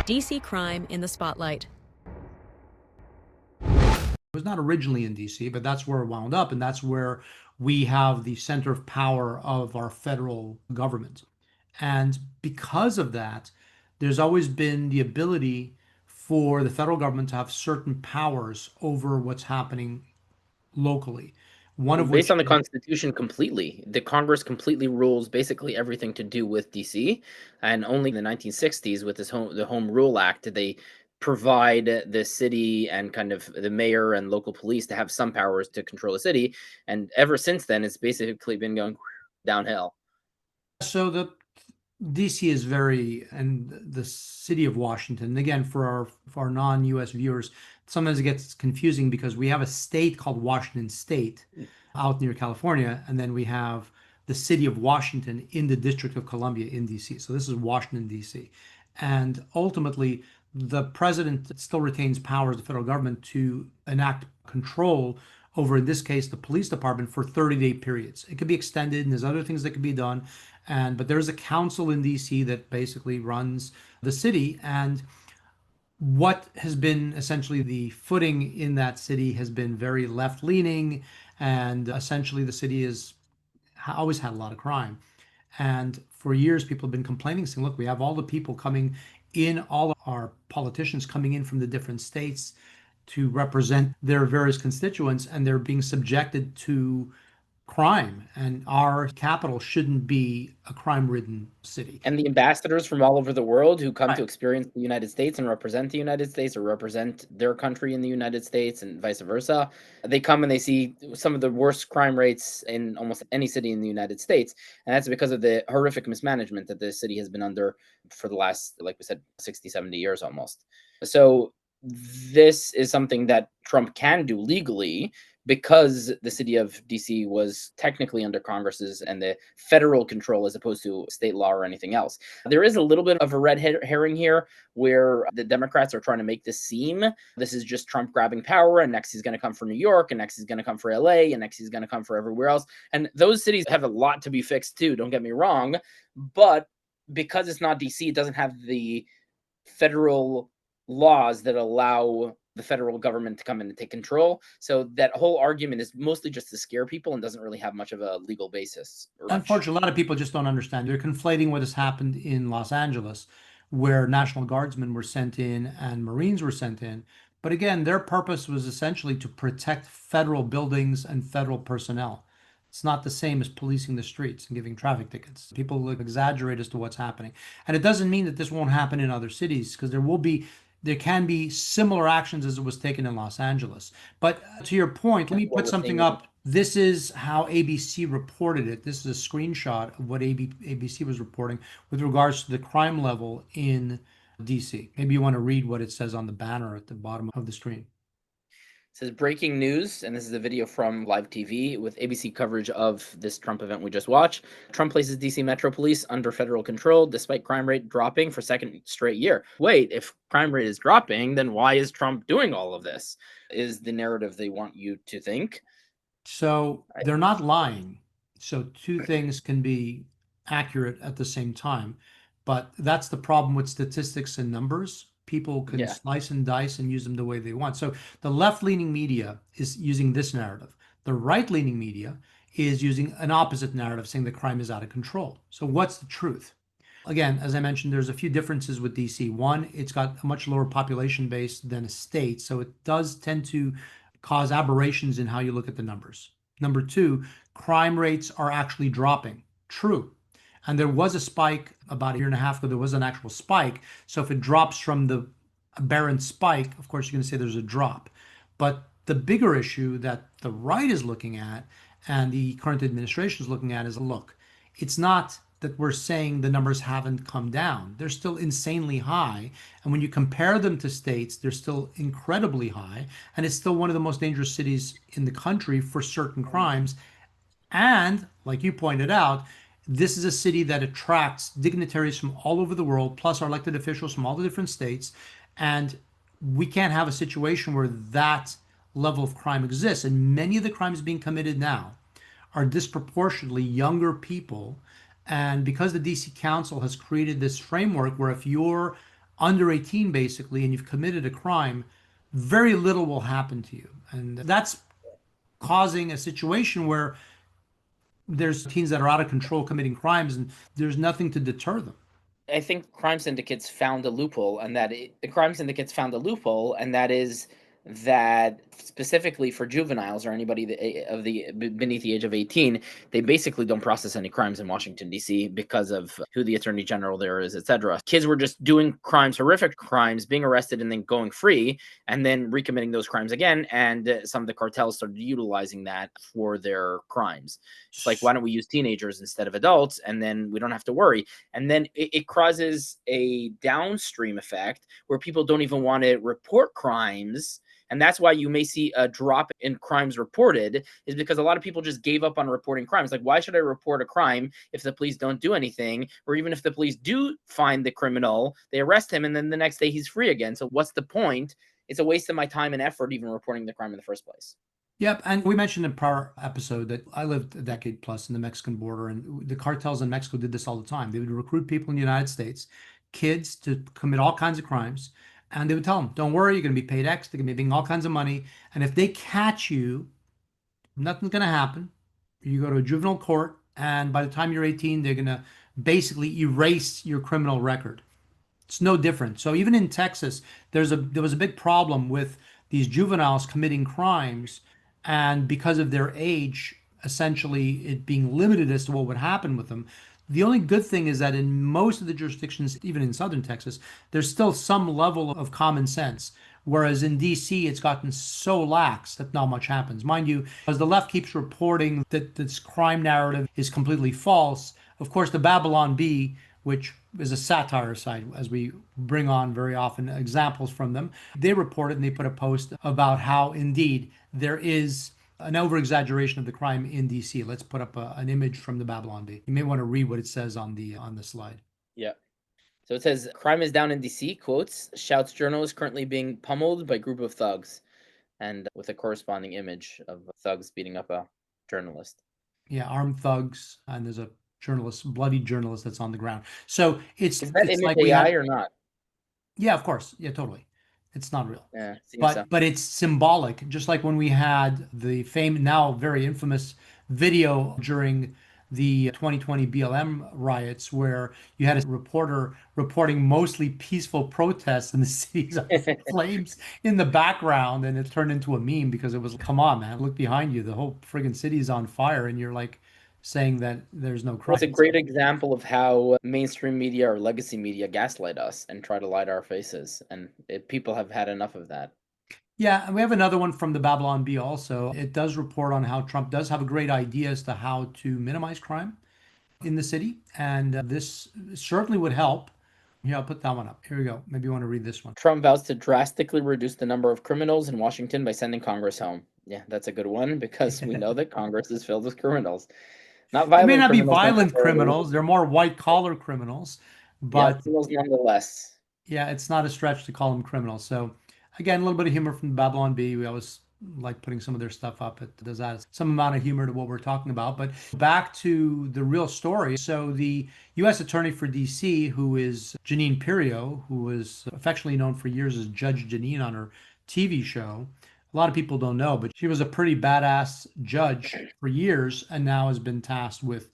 DC crime in the spotlight. It was not originally in DC, but that's where it wound up, and that's where we have the center of power of our federal government. And because of that, there's always been the ability for the federal government to have certain powers over what's happening locally. One Well, of based which on the is Constitution completely, the Congress completely rules basically everything to do with DC, and only in the 1960s with the Home Rule Act did they provide the city and kind of the mayor and local police to have some powers to control the city, and ever since then it's basically been going downhill. so the DC is very, and the city of Washington, again, for our non-US viewers, sometimes it gets confusing because we have a state called Washington State out near California, and then we have the city of Washington in the District of Columbia in DC. So this is Washington, DC. And ultimately, the president still retains powers, the federal government, to enact control over, in this case, the police department for 30-day periods. It could be extended, and there's other things that could be done. But there's a council in DC that basically runs the city. And what has been essentially the footing in that city has been very left leaning. And essentially, the city has always had a lot of crime. And for years, people have been complaining, saying, look, we have all the people coming in, all of our politicians coming in from the different states to represent their various constituents, and they're being subjected to crime. And our capital shouldn't be a crime-ridden city. And the ambassadors from all over the world who come Right. to experience the United States and represent the United States or represent their country in the United States and vice versa, they come and they see some of the worst crime rates in almost any city in the United States. And that's because of the horrific mismanagement that the city has been under for the last, like we said, 60, 70 years almost. So this is something that Trump can do legally because the city of DC was technically under Congress's and the federal control as opposed to state law or anything else. There is a little bit of a red herring here where the Democrats are trying to make this seem this is just Trump grabbing power, and next he's going to come for New York, and next he's going to come for LA, and next he's going to come for everywhere else. And those cities have a lot to be fixed too, don't get me wrong. But because it's not DC, it doesn't have the federal laws that allow the federal government to come in and take control. So that whole argument is mostly just to scare people and doesn't really have much of a legal basis or much. Unfortunately, a lot of people just don't understand. They're conflating what has happened in Los Angeles, where National Guardsmen were sent in and Marines were sent in. But again, their purpose was essentially to protect federal buildings and federal personnel. It's not the same as policing the streets and giving traffic tickets. People exaggerate as to what's happening. And it doesn't mean that this won't happen in other cities, because there can be similar actions as it was taken in Los Angeles. But to your point, let me What put we're something seeing up. This is how ABC reported it. This is a screenshot of what ABC was reporting with regards to the crime level in DC. Maybe you want to read what it says on the banner at the bottom of the screen. It says breaking news, and this is a video from live TV with ABC coverage of this Trump event we just watched. Trump places DC Metro Police under federal control despite crime rate dropping for second straight year. Wait, if crime rate is dropping, then why is Trump doing all of this? Is the narrative they want you to think. So they're not lying. So two things can be accurate at the same time. But that's the problem with statistics and numbers. People can Yeah. slice and dice and use them the way they want. So the left-leaning media is using this narrative. The right-leaning media is using an opposite narrative, saying the crime is out of control. So what's the truth? Again, as I mentioned, there's a few differences with DC. One, it's got a much lower population base than a state, so it does tend to cause aberrations in how you look at the numbers. Number two, crime rates are actually dropping. True. And there was a spike about a year and a half ago. There was an actual spike. So if it drops from the aberrant spike, of course, you're going to say there's a drop. But the bigger issue that the right is looking at and the current administration is looking at is, look, it's not that we're saying the numbers haven't come down. They're still insanely high. And when you compare them to states, they're still incredibly high. And it's still one of the most dangerous cities in the country for certain crimes. And like you pointed out, this is a city that attracts dignitaries from all over the world, plus our elected officials from all the different states. And we can't have a situation where that level of crime exists. And many of the crimes being committed now are disproportionately younger people. And because the DC Council has created this framework where if you're under 18 basically, and you've committed a crime, very little will happen to you. And that's causing a situation where there's teens that are out of control committing crimes and there's nothing to deter them. I think crime syndicates found a loophole, and the crime syndicates found a loophole, and that is that specifically for juveniles or anybody beneath the age of 18, they basically don't process any crimes in Washington D.C. because of who the attorney general there is, etc. Kids were just doing crimes, horrific crimes, being arrested and then going free, and then recommitting those crimes again. And some of the cartels started utilizing that for their crimes. It's like, why don't we use teenagers instead of adults, and then we don't have to worry. And then it causes a downstream effect where people don't even want to report crimes. And that's why you may see a drop in crimes reported, is because a lot of people just gave up on reporting crimes. Like, why should I report a crime if the police don't do anything? Or even if the police do find the criminal, they arrest him, and then the next day he's free again. So what's the point? It's a waste of my time and effort even reporting the crime in the first place. Yep, and we mentioned in a prior episode that I lived a decade plus in the Mexican border, and the cartels in Mexico did this all the time. They would recruit people in the United States, kids, to commit all kinds of crimes, and they would tell them, don't worry, you're going to be paid X, they're going to be making all kinds of money, and if they catch you, nothing's going to happen. You go to a juvenile court, and by the time you're 18, they're going to basically erase your criminal record. It's no different. So even in Texas, there was a big problem with these juveniles committing crimes, and because of their age, essentially it being limited as to what would happen with them. The only good thing is that in most of the jurisdictions, even in southern Texas, there's still some level of common sense. Whereas in DC, it's gotten so lax that not much happens. Mind you, as the left keeps reporting that this crime narrative is completely false, of course, the Babylon Bee, which is a satire site, as we bring on very often examples from them, they reported and they put a post about how indeed there is an over-exaggeration of the crime in DC. Let's put up an image from the Babylon Bee. You may want to read what it says on the slide. Yeah. So it says, crime is down in DC, quotes, shouts journalist currently being pummeled by group of thugs, and with a corresponding image of thugs beating up a journalist. Yeah, armed thugs, and there's a bloody journalist that's on the ground. So is that image like AI or not? Yeah, of course. Yeah, totally. It's not real. Yeah, but it's symbolic, just like when we had the now very infamous video during the 2020 BLM riots, where you had a reporter reporting mostly peaceful protests and the city's on flames in the background, and it turned into a meme because it was, come on, man, look behind you, the whole friggin' city is on fire, and you're like saying that there's no crime. It's a great example of how mainstream media or legacy media gaslight us and try to lie to our faces, and people have had enough of that. Yeah, and we have another one from the Babylon Bee also. It does report on how Trump does have a great idea as to how to minimize crime in the city, and this certainly would help. Yeah, I'll put that one up. Here we go. Maybe you want to read this one. Trump vows to drastically reduce the number of criminals in Washington by sending Congress home. Yeah, that's a good one, because we know that Congress is filled with criminals. Not violent. They may not be violent criminals. They're more white-collar criminals, but criminals nonetheless. Yeah, it's not a stretch to call them criminals. So again, a little bit of humor from Babylon Bee. We always like putting some of their stuff up. It does add some amount of humor to what we're talking about. But back to the real story. So the U.S. Attorney for D.C., who is Jeanine Pirro, who was affectionately known for years as Judge Jeanine on her TV show. A lot of people don't know, but she was a pretty badass judge for years and now has been tasked with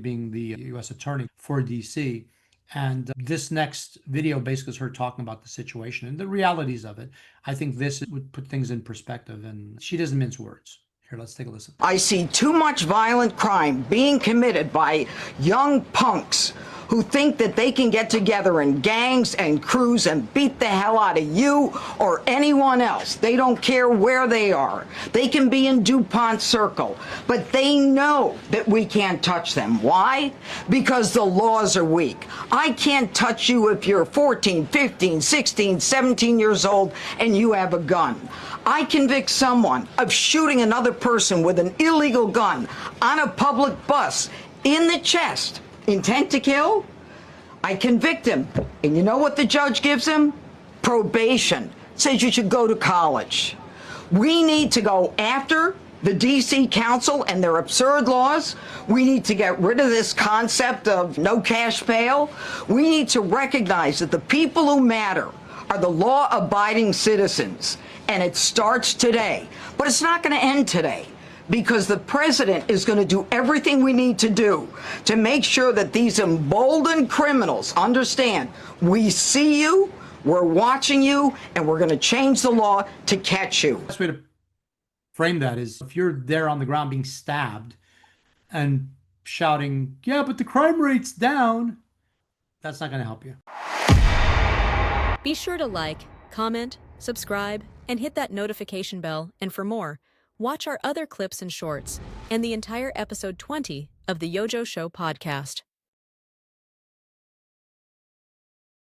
being the U.S. Attorney for D.C. And this next video basically is her talking about the situation and the realities of it. I think this would put things in perspective, and she doesn't mince words. Here, let's take a listen. I see too much violent crime being committed by young punks who think that they can get together in gangs and crews and beat the hell out of you or anyone else. They don't care where they are. They can be in DuPont Circle, but they know that we can't touch them. Why? Because the laws are weak. I can't touch you if you're 14, 15, 16, 17 years old and you have a gun. I convict someone of shooting another person with an illegal gun on a public bus in the chest. Intent to kill? I convict him. And you know what the judge gives him? Probation. Says you should go to college. We need to go after the DC Council and their absurd laws. We need to get rid of this concept of no cash bail. We need to recognize that the people who matter are the law-abiding citizens, and it starts today. But it's not going to end today, because the president is going to do everything we need to do to make sure that these emboldened criminals understand we see you, we're watching you, and we're going to change the law to catch you. Best way to frame that is if you're there on the ground being stabbed and shouting, yeah, but the crime rate's down, that's not going to help you. Be sure to like, comment, subscribe, and hit that notification bell. And for more, watch our other clips and shorts and the entire episode 20 of the YoJoeShow podcast.